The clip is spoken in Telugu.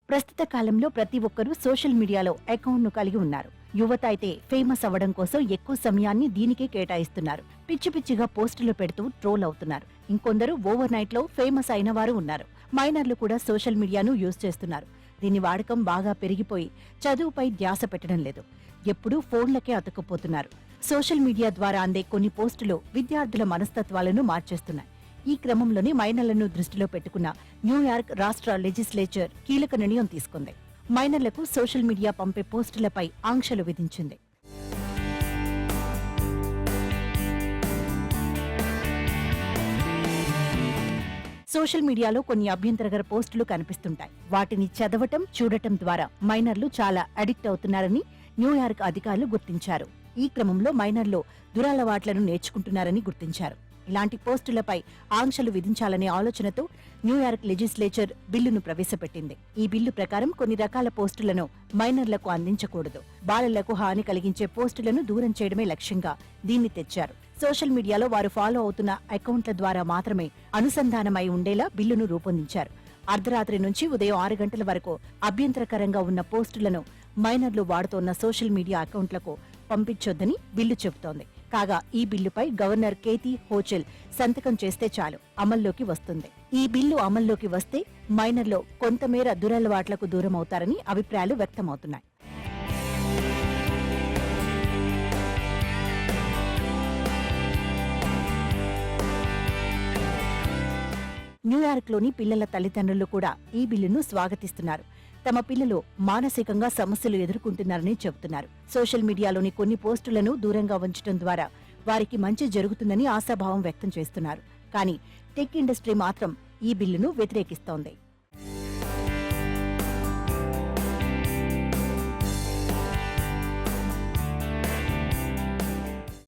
ప్రస్తుత కాలంలో ప్రతి ఒక్కరూ సోషల్ మీడియాలో అకౌంట్ను కలిగి ఉన్నారు. యువత అయితే ఫేమస్ అవ్వడం కోసం ఎక్కువ సమయాన్ని దీనికే కేటాయిస్తున్నారు. పిచ్చి పిచ్చిగా పోస్టులు పెడుతూ ట్రోల్ అవుతున్నారు. ఇంకొందరు ఓవర్ నైట్ లో ఫేమస్ అయిన వారు ఉన్నారు. మైనర్లు కూడా సోషల్ మీడియాను యూజ్ చేస్తున్నారు. దీని వాడకం బాగా పెరిగిపోయి చదువుపై ధ్యాస పెట్టడం లేదు. ఎప్పుడూ ఫోన్లకే అతుక్కుపోతున్నారు. సోషల్ మీడియా ద్వారా అందే కొన్ని పోస్టులు విద్యార్థుల మనస్తత్వాలను మార్చేస్తున్నాయి. ఈ క్రమంలోనే మైనర్లను దృష్టిలో పెట్టుకున్న న్యూయార్క్ రాష్ట్ర లెజిస్లేచర్ కీలక నిర్ణయం తీసుకుంది. మైనర్లకు సోషల్ మీడియా పంపే పోస్టులపై ఆంక్షలు విధించింది. సోషల్ మీడియాలో కొన్ని అభ్యంతరకర పోస్టులు కనిపిస్తుంటాయి. వాటిని చదవటం, చూడటం ద్వారా మైనర్లు చాలా అడిక్ట్ అవుతున్నారని న్యూయార్క్ అధికారులు గుర్తించారు. ఈ క్రమంలో మైనర్లు దురలవాట్లను నేర్చుకుంటున్నారని గుర్తించారు. ఇలాంటి పోస్టులపై ఆంక్షలు విధించాలనే ఆలోచనతో న్యూయార్క్ లెజిస్లేచర్ బిల్లును ప్రవేశపెట్టింది. ఈ బిల్లు ప్రకారం కొన్ని రకాల పోస్టులను మైనర్లకు అందించకూడదు. బాలలకు హాని కలిగించే పోస్టులను దూరం చేయడమే లక్ష్యంగా దీన్ని తెచ్చారు. సోషల్ మీడియాలో వారు ఫాలో అవుతున్న అకౌంట్ల ద్వారా మాత్రమే అనుసంధానమై ఉండేలా బిల్లును రూపొందించారు. అర్ధరాత్రి నుంచి ఉదయం 6 గంటల వరకు అభ్యంతరకరంగా ఉన్న పోస్టులను మైనర్లు వాడుతోన్న సోషల్ మీడియా అకౌంట్లకు పంపించొద్దని బిల్లు చెబుతోంది. కాగా ఈ బిల్లుపై గవర్నర్ కేథీ హోచెల్ సంతకం చేస్తే చాలు అమల్లోకి వస్తుంది. ఈ బిల్లు అమల్లోకి వస్తే మైనర్లు కొంతమేర దురలవాట్లకు దూరమవుతారని అభిప్రాయాలు వ్యక్తమవుతున్నాయి. న్యూయార్క్ లోని పిల్లల తల్లిదండ్రులు కూడా ఈ బిల్లును స్వాగతిస్తున్నారు. తమ పిల్లలు మానసికంగా సమస్యలు ఎదుర్కొంటున్నారని చెబుతున్నారు. సోషల్ మీడియాలోని కొన్ని పోస్టులను దూరంగా ఉంచడం ద్వారా వారికి మంచి జరుగుతుందని ఆశాభావం వ్యక్తం చేస్తున్నారు. కానీ టెక్ ఇండస్ట్రీ మాత్రం ఈ బిల్లును వ్యతిరేకిస్తోంది.